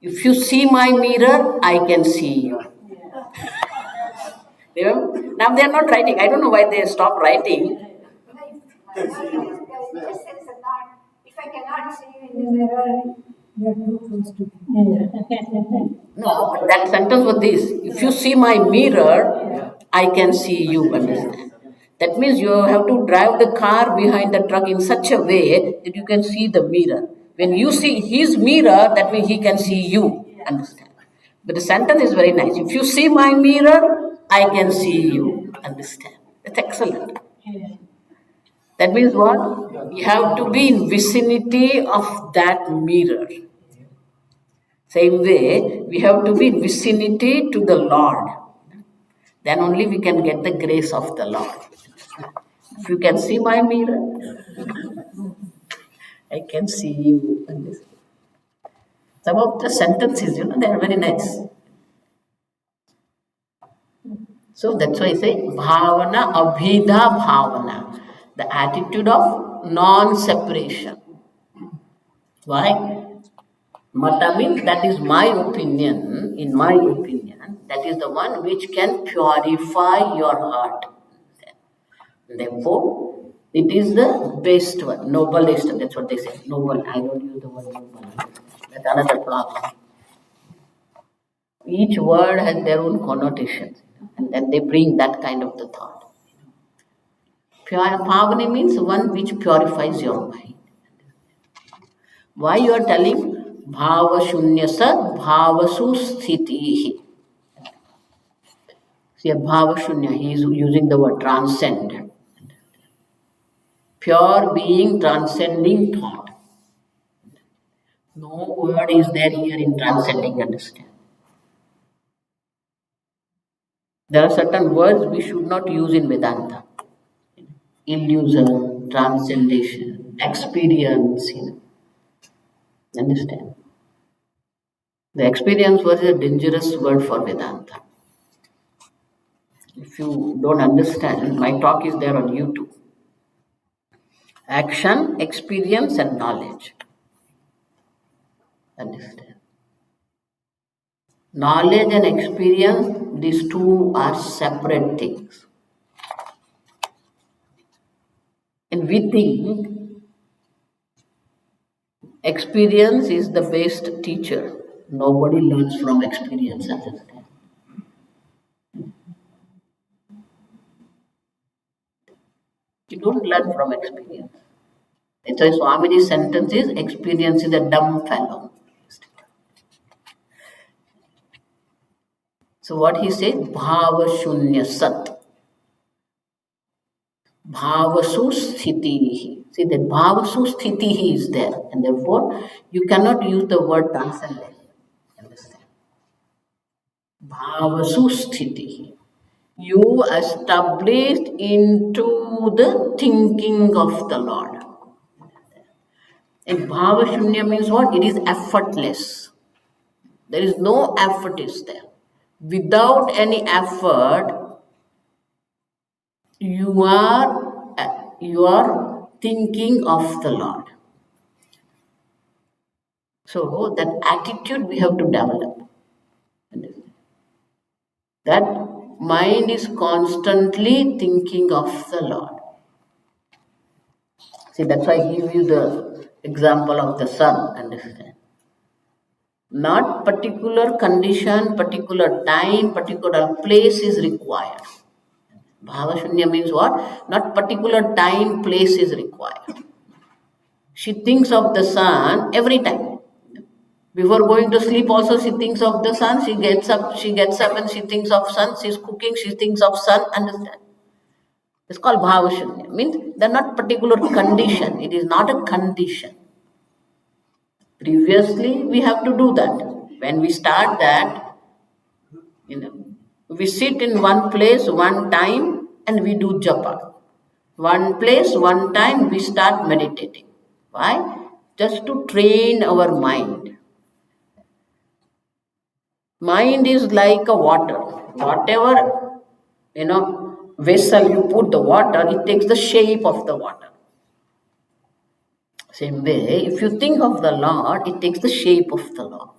If you see my mirror, I can see you. Now they are not writing. I don't know why they stopped writing. If I cannot see you in the mirror, you're too close to me. No, but that sentence was this. If you see my mirror, I can see you. Understand? That means you have to drive the car behind the truck in such a way that you can see the mirror. When you see his mirror, that means he can see you. Understand? But the sentence is very nice. If you see my mirror, I can see you. Understand? That's excellent. That means what? You have to be in vicinity of that mirror. Same way, we have to be in vicinity to the Lord. Then only we can get the grace of the Lord. If you can see my mirror, I can see you. Some of the sentences, they are very nice. So that's why I say bhavana, abhida bhavana, the attitude of non-separation. Why? Mata means that is my opinion, in my opinion, that is the one which can purify your heart. Therefore, It is the best one, noblest. That's what they say. Noble. I don't use the word noble. That's another problem. Each word has their own connotations, and then they bring that kind of the thought. Pavani means one which purifies your mind. Why you are telling bhava shunya sad bhava susthiti? See, bhava shunya, he is using the word transcend. Pure being, transcending thought. No word is there here in transcending, understand. There are certain words we should not use in Vedanta. Illusion, transcendation, experience, understand. The experience was a dangerous word for Vedanta. If you don't understand, my talk is there on YouTube. Action, experience, and knowledge. Understand? Knowledge and experience, these two are separate things. And we think experience is the best teacher. Nobody learns from experience. Understand? You don't learn from experience. That's why Swamini's sentence is experience is a dumb fellow. So what he said, bhava shunya sat. Bhavasu sthiti. See that bhavasu sthiti is there, and therefore you cannot use the word transcendent. Understand? Bhavasu sthiti. You established into the thinking of the Lord. And bhava shunya means what? It is effortless. There is no effort is there. Without any effort, you are thinking of the Lord. So that attitude we have to develop. That mind is constantly thinking of the Lord. See, that's why I give you the example of the sun, understand? Not particular condition, particular time, particular place is required. Bhava shunya means what? Not particular time, place is required. She thinks of the sun every time. Before going to sleep also she thinks of the sun. She gets up and she thinks of sun. She's cooking, she thinks of sun. Understand? It's called bhava shunya. Means they're not particular condition. It is not a condition. Previously we have to do that. When we start that, we sit in one place, one time, and we do japa. One place, one time, we start meditating. Why? Just to train our mind. Mind is like a water. Whatever, vessel you put the water, it takes the shape of the water. Same way, if you think of the Lord, it takes the shape of the Lord.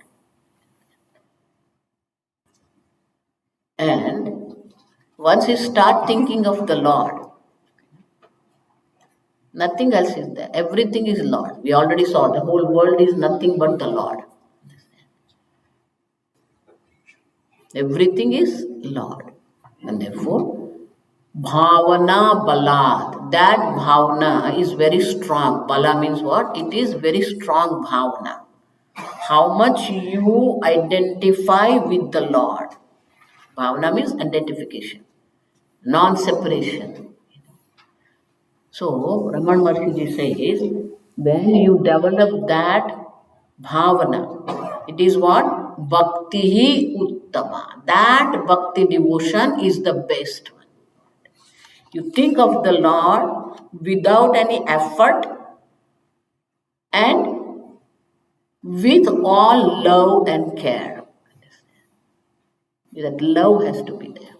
And once you start thinking of the Lord, nothing else is there. Everything is Lord. We already saw the whole world is nothing but the Lord. Everything is Lord. And therefore, bhavana balad. That bhavana is very strong. Bala means what? It is very strong bhavana. How much you identify with the Lord. Bhavana means identification, non-separation. So, Ramana Maharshi says, when you develop that bhavana, it is what? Bhakti uttama. That bhakti devotion is the best one. You think of the Lord without any effort and with all love and care. That love has to be there.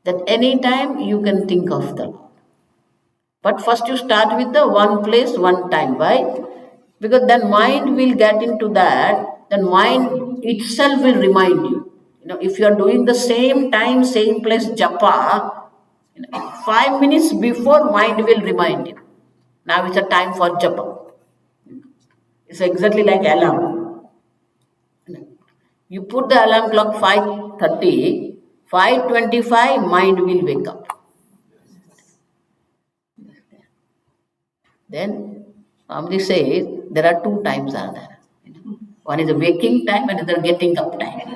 That any time you can think of the Lord. But first you start with the one place, one time. Why? Because then mind will get into that. Then mind itself will remind you. If you are doing the same time, same place japa, 5 minutes before, mind will remind you. Now it's a time for japa. It's exactly like alarm. You put the alarm clock 5:30, 5:25, mind will wake up. Then Swamiji says there are two times are there. One is the waking time and another getting up time.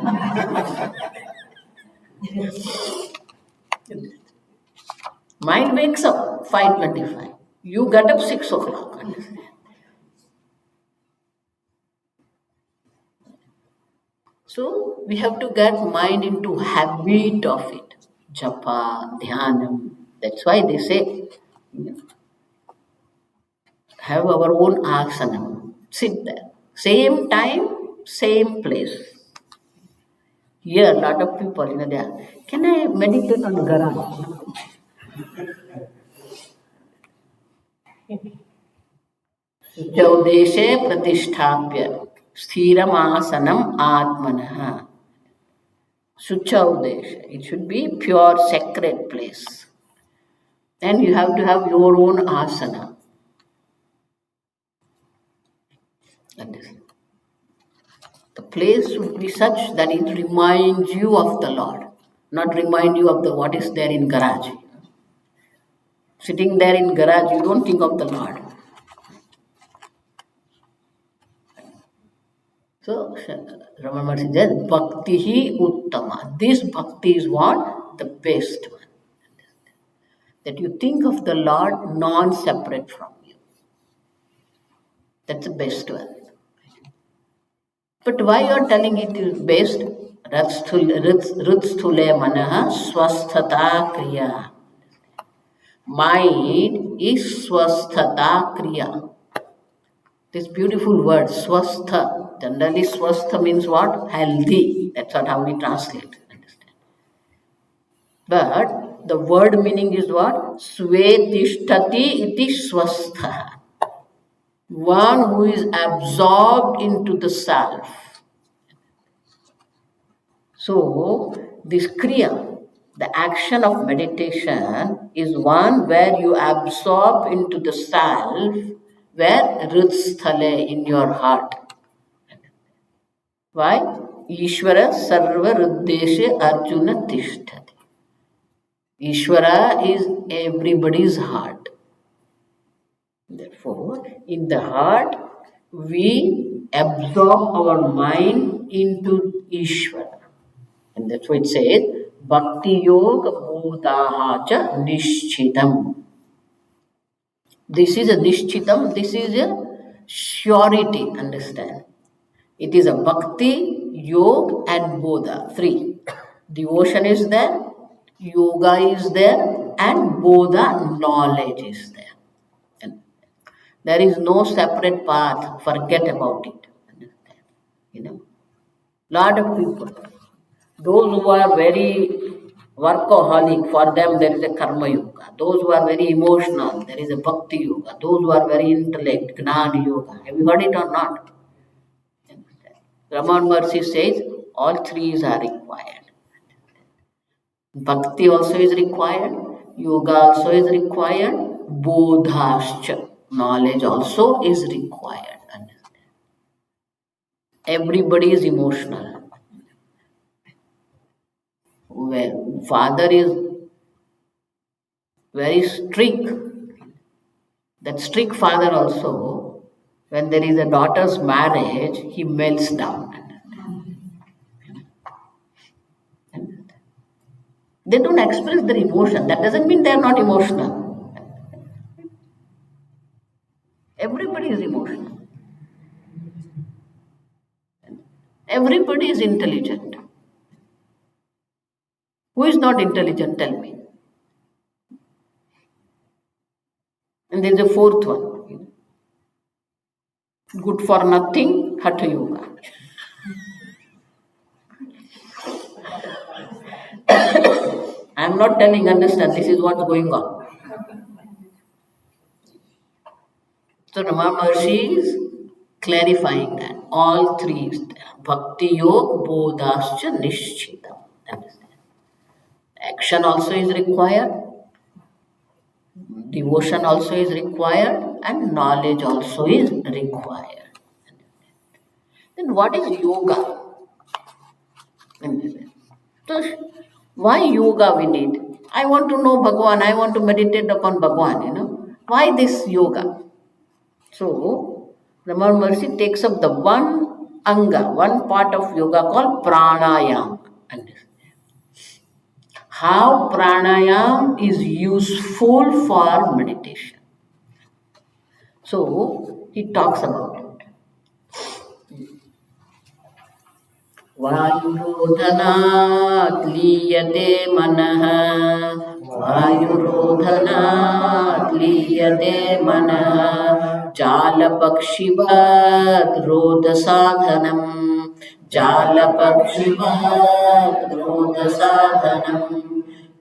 Mind wakes up 5:25. You get up 6 o'clock. So we have to get mind into habit of it. Japa, dhyanam. That's why they say have our own asana. Sit there. Same time, same place. Here, a lot of people, they are, can I meditate on garage? Chaudeše pratisthapya sthiramasana atmanah. Suchaudesha. It should be pure sacred place. Then you have to have your own asana. The place should be such that it reminds you of the Lord, not remind you of the what is there in garage. Sitting there in garage, you don't think of the Lord. So Ramana Maharshi says, Bhakti hi uttama. This bhakti is what? The best one. That you think of the Lord non-separate from you. That's the best one. But why you are telling it is best? Ritsthule manaha swasthata kriya. Mind is swasthata kriya. This beautiful word, swastha. Generally, swastha means what? Healthy. That's what how we translate. Understand? But the word meaning is what? Svetishtati iti swastha. One who is absorbed into the self. So, this kriya, the action of meditation, is one where you absorb into the self, where ritsthale in your heart. Why? Ishvara sarva ruddeshe arjuna tishtati. Ishvara is everybody's heart. Therefore, in the heart, we absorb our mind into Ishvara. And that's why it says, Bhakti Yoga Bhudaha cha Nishchitam. This is a Nishchitam, this is a surety, understand. It is a Bhakti, Yoga and Bodha, three. Devotion is there, Yoga is there, and Bodha, knowledge is there. And there is no separate path, forget about it. Understand? Lot of people. Those who are very workaholic, for them there is a karma yoga. Those who are very emotional, there is a bhakti yoga. Those who are very intellect, gnana yoga. Have you heard it or not? Ramana Maharshi says all three are required. Bhakti also is required, yoga also is required, bodhascha, knowledge also is required. Everybody is emotional. Well, father is very strict. That strict father also, when there is a daughter's marriage, he melts down. They don't express their emotion. That doesn't mean they are not emotional. Everybody is emotional. Everybody is intelligent. Who is not intelligent? Tell me. And there is a fourth one. Good for nothing, Hatha Yoga. I am not telling, understand, this is what's going on. So Ramana Maharshi is clarifying that. All three is there. Bhakti Yoga, Bodhascha, Nishchitam. Understand? Action also is required. Devotion also is required and knowledge also is required. Then what is yoga? So why yoga we need? I want to know Bhagwan, I want to meditate upon Bhagwan. Why this yoga? So Ramana Maharshi takes up the one anga, one part of yoga called pranayam. How pranayam is useful for meditation. So he talks about it. वायुरोधनात् लीयते मनः वायुरोधनात् लीयते मनः जालपक्षिवत् रोदसाधनम् जालपक्षिवत् रोदसाधनम्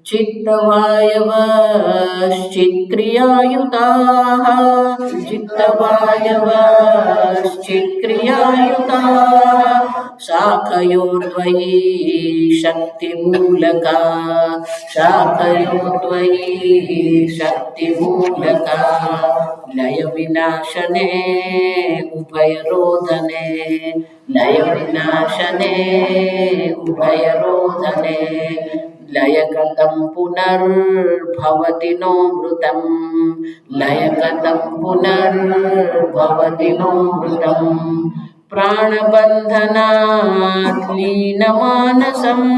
चित्तवायवश्चित्क्रियायुताः चित्तवायवश्चित्क्रियायुताः शाखयोर्द्वयी शक्तिमूलका शाखयोर्द्वयी शक्तिमूलका लयविनाशने उभयरोधने लयविनाशने उभयरोधने लयकतं पुनर्भवति नो मृतम् लयकतं पुनर्भवति नो मृतम् प्राणबन्धनात् लीनमानसम्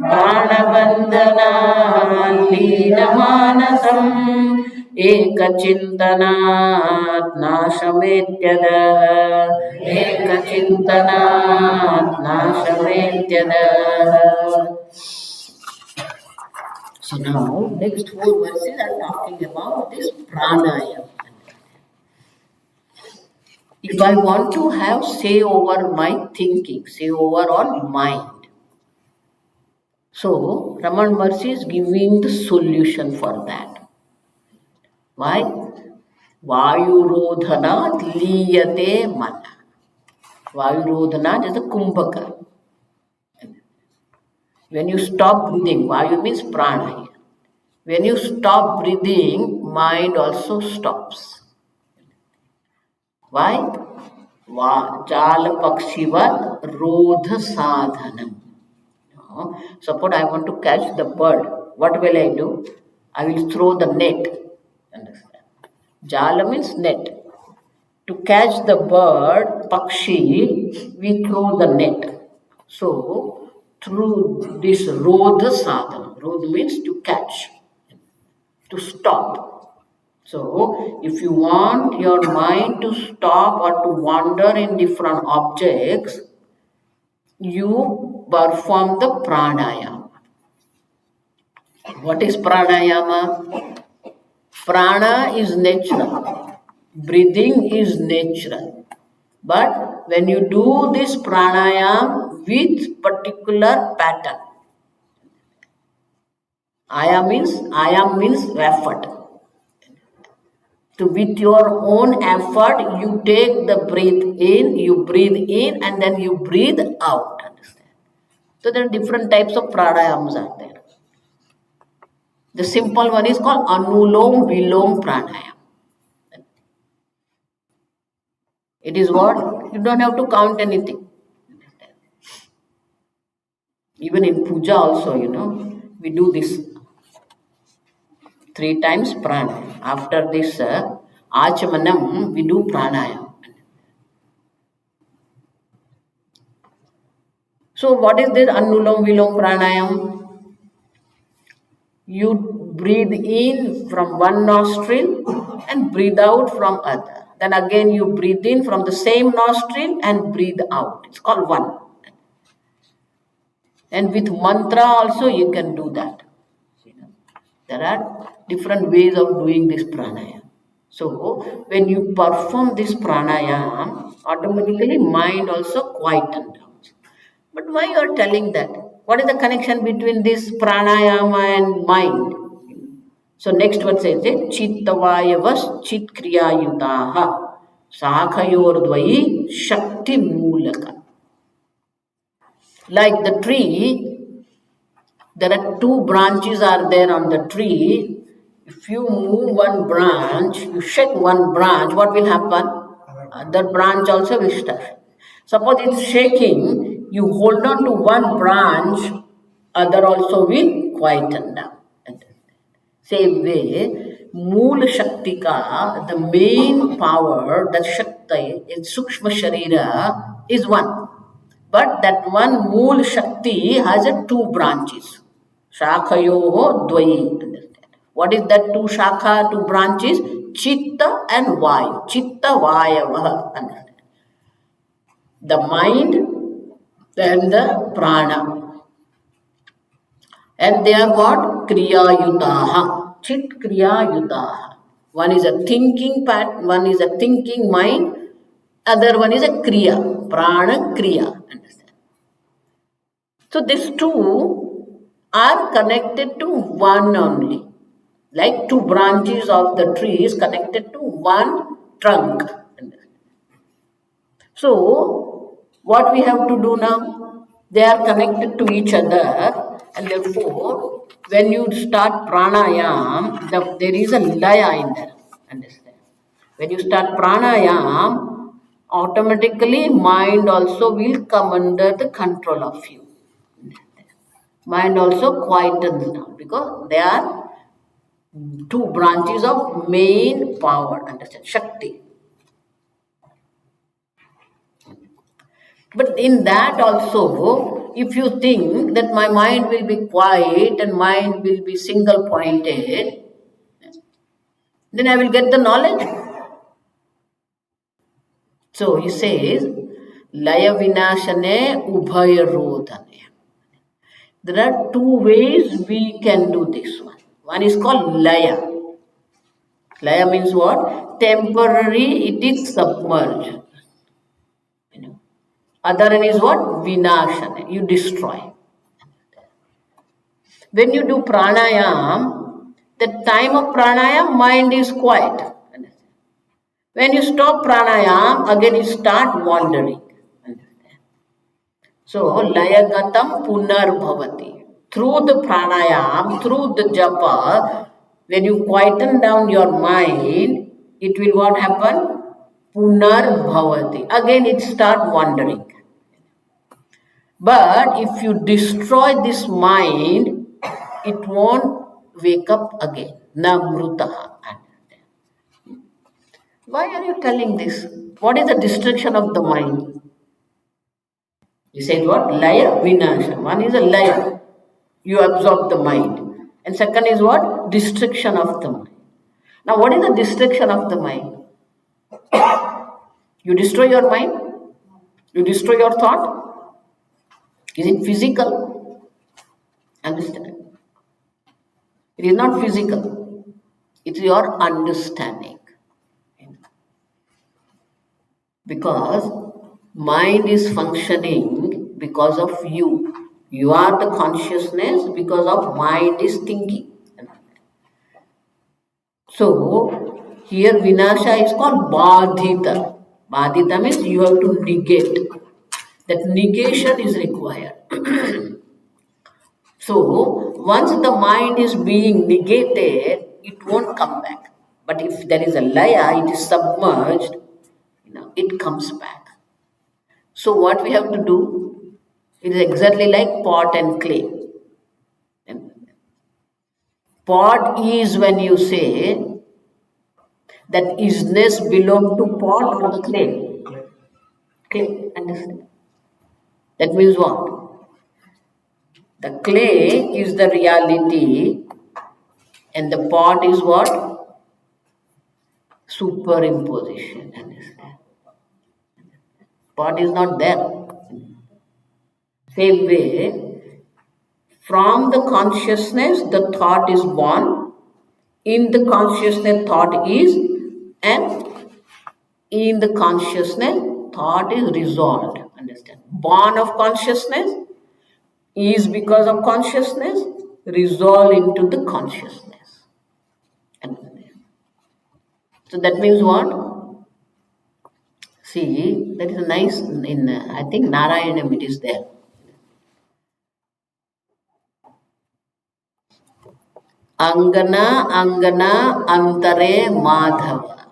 प्राणबन्धनात् लीनमानसम् एकचिन्तनात् नाशमेत्यद एकचिन्तनात् नाशमेत्यद. So now, next 4 verses are talking about this pranayama. If I want to have say over my thinking, say over on mind. So, Ramana Maharshi is giving the solution for that. Why? Vayurodhanat liyate mana. Vayurodhanat is the kumbhaka. When you stop breathing, Vayu means prana. When you stop breathing, mind also stops. Why? Jalapakshivat rodha sadhanam. Suppose I want to catch the bird. What will I do? I will throw the net. Understand? Jala means net. To catch the bird, pakshi, we throw the net. So, through this rodha sadhanam. Rodha means to catch, to stop. So, if you want your mind to stop or to wander in different objects, you perform the pranayama. What is pranayama? Prana is natural, breathing is natural. But when you do this pranayama with particular pattern, ayam means effort. So with your own effort, you take the breath in, you breathe in, and then you breathe out. Understand? So there are different types of pranayamas are there. The simple one is called Anulom Vilom Pranayam. It is what? You don't have to count anything. Even in puja also, we do this 3 times pranayam. After this achamanam, we do pranayam. So what is this Anulom Vilom Pranayam? You breathe in from one nostril and breathe out from other. Then again you breathe in from the same nostril and breathe out. It's called one. And with mantra also you can do that. There are different ways of doing this pranayam. So when you perform this pranayam, automatically mind also quieten down. But why you are telling that? What is the connection between this pranayama and mind? So next one says it, chittavayavas chitkriyayutaha sakhayordvayi shakti mulaka. Like the tree, there are 2 branches are there on the tree. If you move one branch, you shake one branch, what will happen? Other branch also will start. Suppose it's shaking, you hold on to one branch, other also will quieten down. Same way, Mool Shakti ka, the main power, the Shakti in Sukshma Sharira is one. But that one Mool Shakti has a two branches. Shakhayoho Dvayi. Understand? What is that two shakha, two branches? Chitta and Vayu. Chitta Vayavaha. Understand? The mind and the prana. And they are what? Kriya Yutaha. Chit Kriya Yutaha. One is a thinking part, one is a thinking mind, other one is a Kriya. Prana Kriya. Understand? So these two are connected to one only. Like two branches of the tree is connected to one trunk. So, what we have to do now? They are connected to each other, and therefore, when you start pranayam, there is a laya in there. Understand? When you start pranayam, automatically mind also will come under the control of you. Mind also quietens down because they are two branches of main power. Understand? Shakti. But in that also, if you think that my mind will be quiet and mind will be single pointed, then I will get the knowledge. So he says, Laya Vinashane Ubhaya Rodhane. There are two ways we can do this one. One is called Laya. Laya means what? Temporary, it is submerged. Other one is what? Vinashane, you destroy. When you do pranayam, the time of pranayam, mind is quiet. When you stop pranayam, again you start wandering. So, layagatam punarbhavati. Through the pranayam, through the japa, when you quieten down your mind, it will what happen? Punarbhavati. Again it start wandering. But if you destroy this mind, it won't wake up again. Namrutaha. Why are you telling this? What is the destruction of the mind? You said what? Laya, vinasha. One is a laya. You absorb the mind. And second is what? Destruction of the mind. Now, what is the destruction of the mind? You destroy your mind? You destroy your thought? Is it physical? Understand? It is not physical. It's your understanding. Because mind is functioning because of you. You are the consciousness because of mind is thinking. So here vinasha is called badhita. Badhita means you have to negate. That negation is required. So once the mind is being negated, it won't come back. But if there is a laya, it is submerged, it comes back. So what we have to do? It is exactly like pot and clay. Pot is when you say that isness belong to pot or the clay. Clay, understand? That means what? The clay is the reality and the pot is what? Superimposition, understand? Pot is not there. Same way, from the consciousness, the thought is born. In the consciousness, thought is, and in the consciousness, thought is resolved. Understand? Born of consciousness is because of consciousness, resolve into the consciousness. Understand? So that means what? See, that is a nice, in I think Narayanam it is there. Angana, Angana, Antare, Madhava.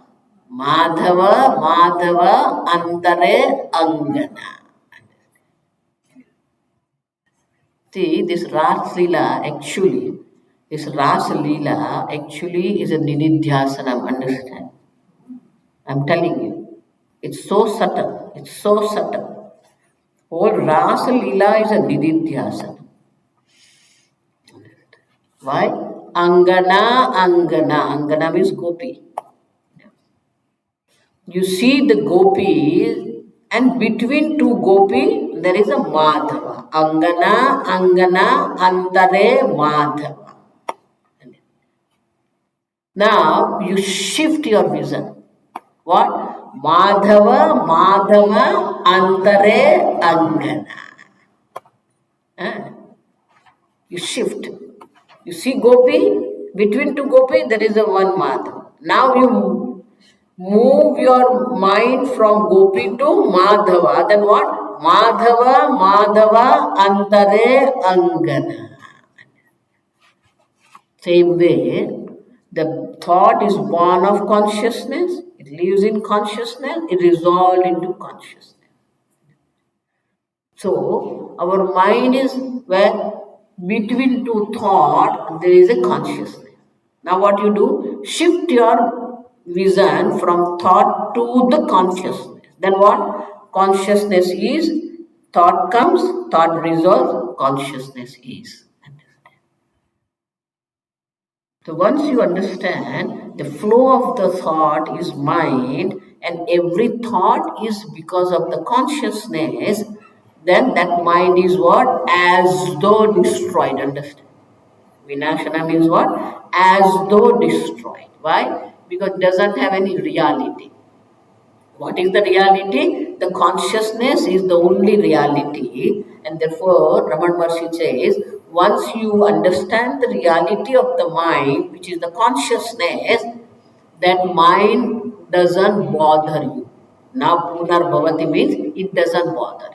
Madhava, Madhava, Antare, Angana. See, this Ras Leela actually is a Nididhyasanam, understand? I'm telling you. It's so subtle. It's so subtle. Whole Ras Leela is a Nididhyasana. Why? Angana, Angana. Angana means gopi. You see the gopis, and between two gopi, there is a Madhava. Angana, Angana, Antare, Madhava. Now you shift your vision. What? Madhava, Madhava, Antare, Angana. Ah, you shift. You see gopi, between two gopi, there is a one Madhava. Now you move your mind from gopi to Madhava. Then what? Madhava, Madhava, Antare, Angana. Same way, the thought is born of consciousness, it lives in consciousness, it resolves into consciousness. So, our mind is where between two thought there is a consciousness. Now, what you do? Shift your vision from thought to the consciousness. Then, what? Consciousness is, thought comes, thought resolves, consciousness is. So once you understand the flow of the thought is mind and every thought is because of the consciousness, then that mind is what? As though destroyed. Understand? Vinashana means what? As though destroyed. Why? Because it doesn't have any reality. What is the reality? The consciousness is the only reality, and therefore Ramana Maharshi says, once you understand the reality of the mind, which is the consciousness, that mind doesn't bother you. Now Punar Bhavati means it doesn't bother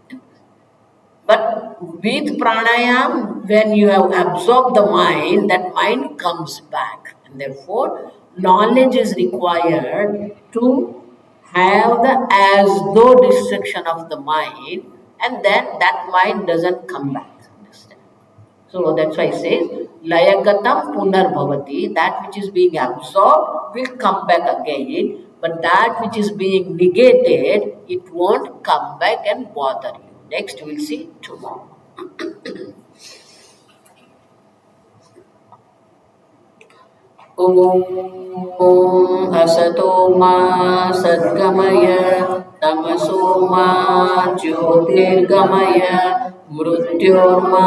you. But with pranayam, when you have absorbed the mind, that mind comes back. And therefore, knowledge is required to have the as though distraction of the mind, and then that mind doesn't come back. Understand? So that's why it says, Layagatam Punar Bhavati, that which is being absorbed will come back again, but that which is being negated, it won't come back and bother you. Next, we'll see tomorrow. Om Asato Ma Sadgamaya Tamaso Ma Jyotirgamaya Mrutyorma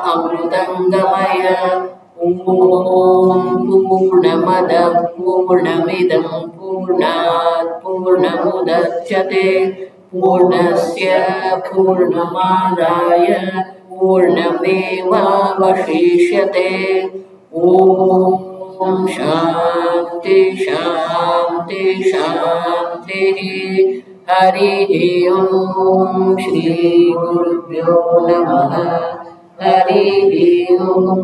Amrutangamaya Om Purnamada Purnamidam Purnat Purnamudachyate Purnasya Purnamadaya Purnameva Vashishyate Om Shanti Shanti Shanti Hari Om Shri Gurubhyo Namaha Hari Om